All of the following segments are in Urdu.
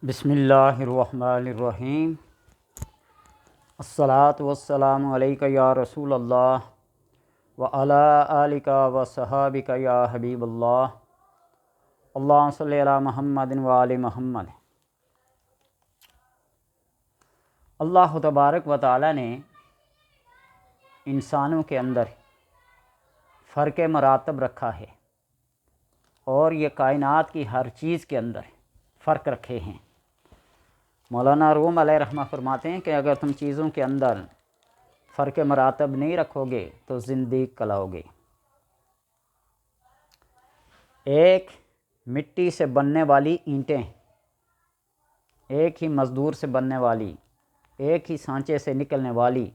بسم اللہ الرحمن الرحیم۔ الصلاۃ والسلام علیک یا رسول اللہ وعلی آلک وصحابک یا حبیب اللہ۔ اللہم صلی علی محمد وآل محمد۔ اللہ تبارک و تعالی نے انسانوں کے اندر فرق مراتب رکھا ہے اور یہ کائنات کی ہر چیز کے اندر فرق رکھے ہیں۔ مولانا روم علیہ رحمہ فرماتے ہیں کہ اگر تم چیزوں کے اندر فرق مراتب نہیں رکھو گے تو زندگی کلاؤ گے۔ ایک مٹی سے بننے والی اینٹیں، ایک ہی مزدور سے بننے والی، ایک ہی سانچے سے نکلنے والی،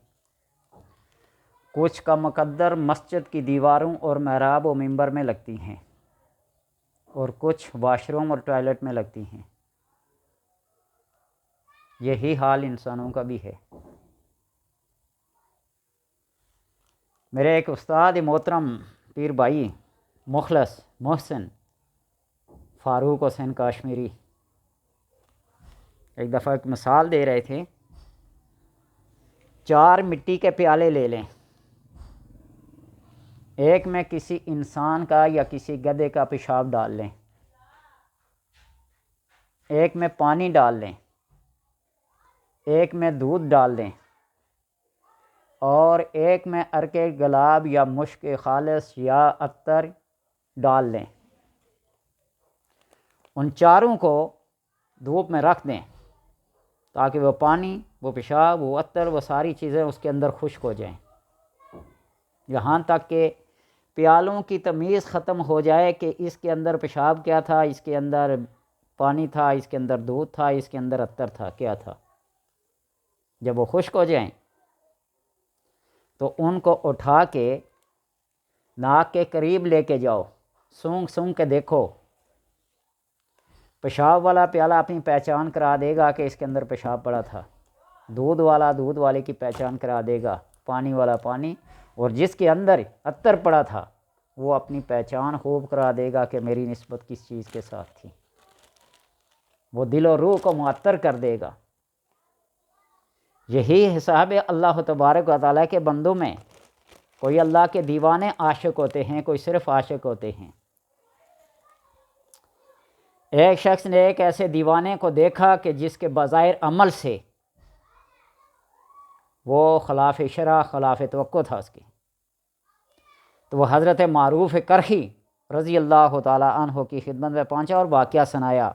کچھ کا مقدر مسجد کی دیواروں اور محراب و منبر میں لگتی ہیں اور کچھ واش روم اور ٹوائلٹ میں لگتی ہیں۔ یہی حال انسانوں کا بھی ہے۔ میرے ایک استاد محترم پیر بھائی مخلص محسن فاروق حسین کاشمیری ایک دفعہ ایک مثال دے رہے تھے۔ 4 مٹی کے پیالے لے لیں، ایک میں کسی انسان کا یا کسی گدھے کا پیشاب ڈال لیں، ایک میں پانی ڈال لیں، ایک میں دودھ ڈال دیں اور ایک میں عرق گلاب یا مشک خالص یا عطر ڈال لیں۔ ان چاروں کو دھوپ میں رکھ دیں تاکہ وہ پانی، وہ پیشاب، وہ عطر، وہ ساری چیزیں اس کے اندر خشک ہو جائیں، یہاں تک کہ پیالوں کی تمیز ختم ہو جائے کہ اس کے اندر پیشاب کیا تھا، اس کے اندر پانی تھا، اس کے اندر دودھ تھا، اس کے اندر عطر تھا، کیا تھا۔ جب وہ خشک ہو جائیں تو ان کو اٹھا کے ناک کے قریب لے کے جاؤ، سونگھ سونگھ کے دیکھو۔ پیشاب والا پیالہ اپنی پہچان کرا دے گا کہ اس کے اندر پیشاب پڑا تھا، دودھ والا دودھ والے کی پہچان کرا دے گا، پانی والا پانی، اور جس کے اندر عطر پڑا تھا وہ اپنی پہچان خوب کرا دے گا کہ میری نسبت کس چیز کے ساتھ تھی۔ وہ دل و روح کو معطر کر دے گا۔ یہی حساب ہے اللہ تبارک و تعالیٰ کے بندوں میں۔ کوئی اللہ کے دیوانے عاشق ہوتے ہیں، کوئی صرف عاشق ہوتے ہیں۔ ایک شخص نے ایک ایسے دیوانے کو دیکھا کہ جس کے بظاہر عمل سے وہ خلاف شرع، خلاف توقع تھا اس کی، تو وہ حضرت معروف کرخی رضی اللہ تعالیٰ عنہ کی خدمت میں پہنچا اور واقعہ سنایا۔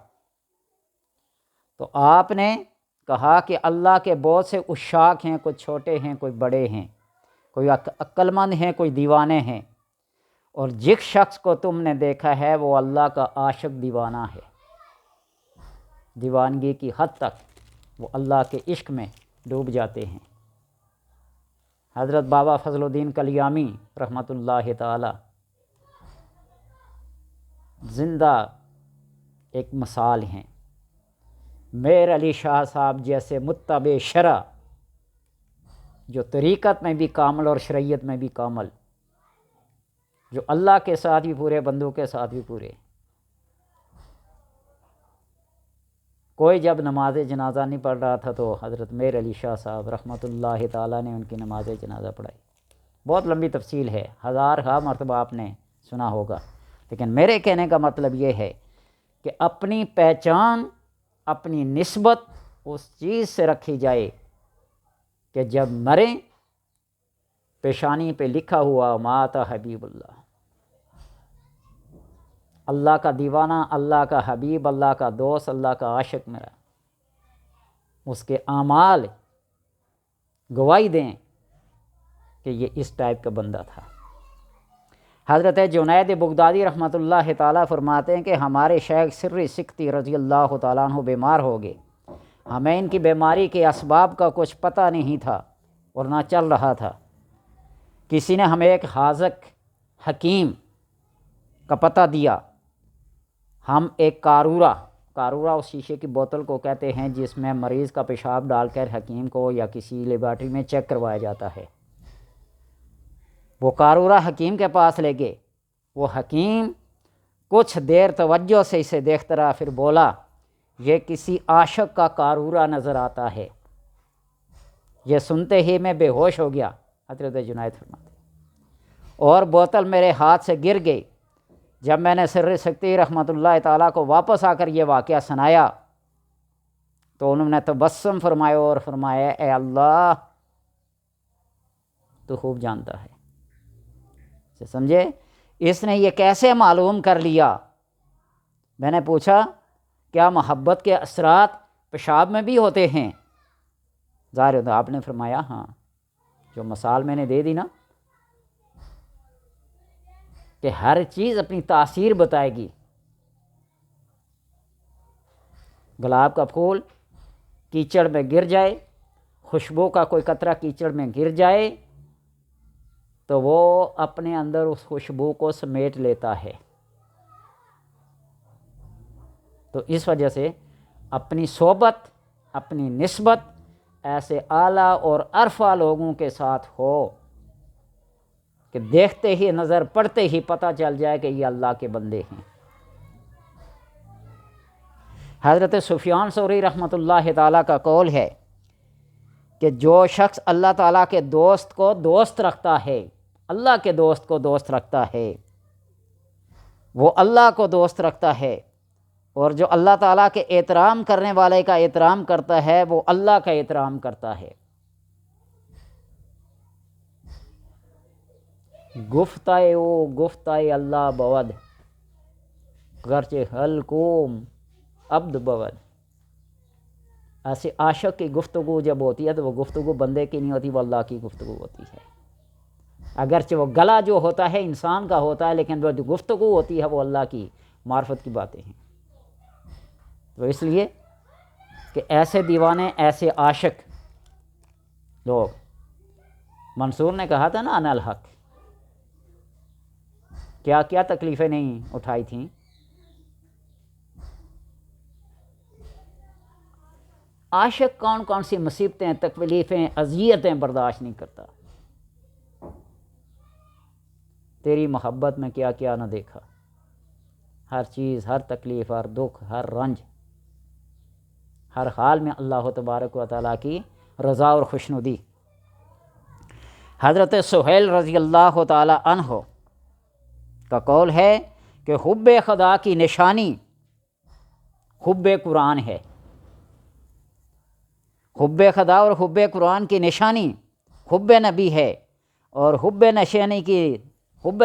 تو آپ نے کہا کہ اللہ کے بہت سے عشاق ہیں، کوئی چھوٹے ہیں، کوئی بڑے ہیں، کوئی عقل مند ہیں، کوئی دیوانے ہیں، اور جس شخص کو تم نے دیکھا ہے وہ اللہ کا عاشق دیوانہ ہے۔ دیوانگی کی حد تک وہ اللہ کے عشق میں ڈوب جاتے ہیں۔ حضرت بابا فضل الدین کلیامی رحمۃ اللہ تعالی زندہ ایک مثال ہیں۔ میر علی شاہ صاحب جیسے متبع شرع، جو طریقت میں بھی کامل اور شریعت میں بھی کامل، جو اللہ کے ساتھ بھی پورے، بندوں کے ساتھ بھی پورے۔ کوئی جب نماز جنازہ نہیں پڑھ رہا تھا تو حضرت میر علی شاہ صاحب رحمۃ اللہ تعالیٰ نے ان کی نماز جنازہ پڑھائی۔ بہت لمبی تفصیل ہے، ہزارہ مرتبہ آپ نے سنا ہوگا، لیکن میرے کہنے کا مطلب یہ ہے کہ اپنی پہچان، اپنی نسبت اس چیز سے رکھی جائے کہ جب مریں پیشانی پہ لکھا ہوا مات حبیب اللہ، اللہ کا دیوانہ، اللہ کا حبیب، اللہ کا دوست، اللہ کا عاشق میرا، اس کے اعمال گواہی دیں کہ یہ اس ٹائپ کا بندہ تھا۔ حضرت جنید بغدادی رحمۃ اللہ تعالیٰ فرماتے ہیں کہ ہمارے شیخ سری سکتی رضی اللہ تعالیٰ عنہ بیمار ہو گئے، ہمیں ان کی بیماری کے اسباب کا کچھ پتہ نہیں تھا اور نہ چل رہا تھا۔ کسی نے ہمیں ایک حاذق حکیم کا پتہ دیا۔ ہم ایک قارورہ اس شیشے کی بوتل کو کہتے ہیں جس میں مریض کا پیشاب ڈال کر حکیم کو یا کسی لیبارٹری میں چیک کروایا جاتا ہے، وہ قارورہ حکیم کے پاس لے گئے۔ وہ حکیم کچھ دیر توجہ سے اسے دیکھتا رہا، پھر بولا یہ کسی عاشق کا قارورہ نظر آتا ہے، یہ سنتے ہی میں بے ہوش ہو گیا، حضرت جنید فرماتے ہیں، اور بوتل میرے ہاتھ سے گر گئی۔ جب میں نے سر سکتی رحمۃ اللہ تعالیٰ کو واپس آ کر یہ واقعہ سنایا تو انہوں نے تبسم فرمایا اور فرمایا اے اللہ تو خوب جانتا ہے۔ سمجھے اس نے یہ کیسے معلوم کر لیا؟ میں نے پوچھا کیا محبت کے اثرات پیشاب میں بھی ہوتے ہیں؟ ظاہر ہوتا آپ نے فرمایا ہاں، جو مثال میں نے دے دی نا کہ ہر چیز اپنی تاثیر بتائے گی۔ گلاب کا پھول کیچڑ میں گر جائے، خوشبو کا کوئی قطرہ کیچڑ میں گر جائے تو وہ اپنے اندر اس خوشبو کو سمیٹ لیتا ہے۔ تو اس وجہ سے اپنی صحبت، اپنی نسبت ایسے اعلیٰ اور عرفہ لوگوں کے ساتھ ہو کہ دیکھتے ہی، نظر پڑتے ہی پتہ چل جائے کہ یہ اللہ کے بندے ہیں۔ حضرت سفیان ثوری رحمۃ اللہ تعالیٰ کا قول ہے کہ جو شخص اللہ تعالیٰ کے دوست کو دوست رکھتا ہے، اللہ کے دوست کو دوست رکھتا ہے، وہ اللہ کو دوست رکھتا ہے، اور جو اللہ تعالیٰ کے احترام کرنے والے کا احترام کرتا ہے وہ اللہ کا احترام کرتا ہے۔ گفتائے او گفتائے اللہ بود، گرچہ حلقوم عبد بود۔ ایسے عاشق کی گفتگو جب ہوتی ہے تو وہ گفتگو بندے کی نہیں ہوتی، وہ اللہ کی گفتگو ہوتی ہے۔ اگرچہ وہ گلا جو ہوتا ہے انسان کا ہوتا ہے، لیکن وہ جو گفتگو ہوتی ہے وہ اللہ کی معرفت کی باتیں ہیں۔ تو اس لیے کہ ایسے دیوانے، ایسے عاشق لوگ، منصور نے کہا تھا نا انا الحق، کیا کیا تکلیفیں نہیں اٹھائی تھیں۔ عاشق کون کون سی مصیبتیں، تکلیفیں، اذیتیں برداشت نہیں کرتا۔ تیری محبت میں کیا کیا نہ دیکھا، ہر چیز، ہر تکلیف، ہر دکھ، ہر رنج، ہر حال میں اللہ تبارک و تعالیٰ کی رضا اور خوشنودی۔ حضرت سہیل رضی اللہ تعالیٰ عنہ کا قول ہے کہ حب خدا کی نشانی حب قرآن ہے۔ حب خدا اور حب قرآن کی نشانی حب نبی ہے، اور حب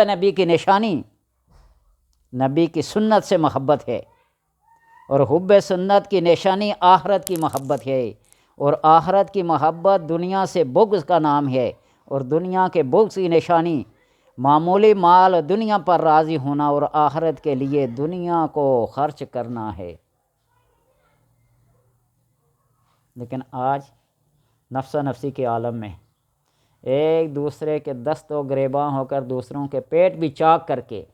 نبی کی نشانی نبی کی سنت سے محبت ہے، اور حب سنت کی نشانی آخرت کی محبت ہے، اور آخرت کی محبت دنیا سے بغض کا نام ہے، اور دنیا کے بغض کی نشانی معمولی مال دنیا پر راضی ہونا اور آخرت کے لیے دنیا کو خرچ کرنا ہے۔ لیکن آج نفس نفسی کے عالم میں ایک دوسرے کے دست و گریباں ہو کر، دوسروں کے پیٹ بھی چاک کر کے،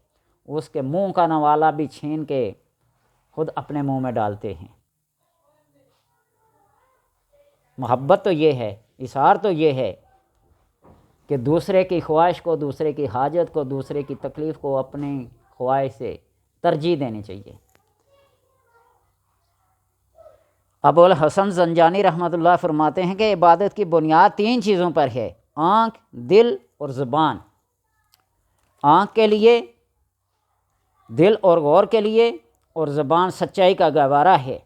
اس کے منہ کا نوالا بھی چھین کے خود اپنے منہ میں ڈالتے ہیں۔ محبت تو یہ ہے، اظہار تو یہ ہے کہ دوسرے کی خواہش کو، دوسرے کی حاجت کو، دوسرے کی تکلیف کو اپنی خواہش سے ترجیح دینی چاہیے۔ ابو الحسن زنجانی رحمۃ اللہ فرماتے ہیں کہ عبادت کی بنیاد 3 چیزوں پر ہے: آنکھ، دل اور زبان۔ آنکھ کے لیے، دل اور غور کے لیے، اور زبان سچائی کا گہوارہ ہے،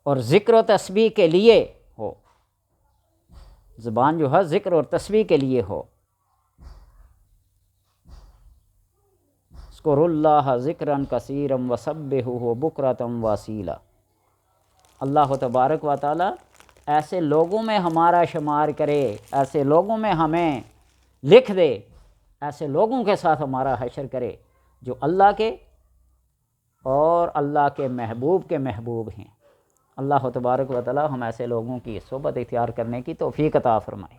اور ذکر و تسبیح کے لیے ہو، زبان جو ہے ذکر اور تسبیح کے لیے ہو۔ اذکروا اللہ ذکرا کثیرا وسبحوہ بکرۃ واصیلا۔ اللہ تبارک و تعالی ایسے لوگوں میں ہمارا شمار کرے، ایسے لوگوں میں ہمیں لکھ دے، ایسے لوگوں کے ساتھ ہمارا حشر کرے جو اللہ کے اور اللہ کے محبوب ہیں۔ اللہ تبارک و تعالی ہم ایسے لوگوں کی صحبت اختیار کرنے کی توفیق عطا فرمائے۔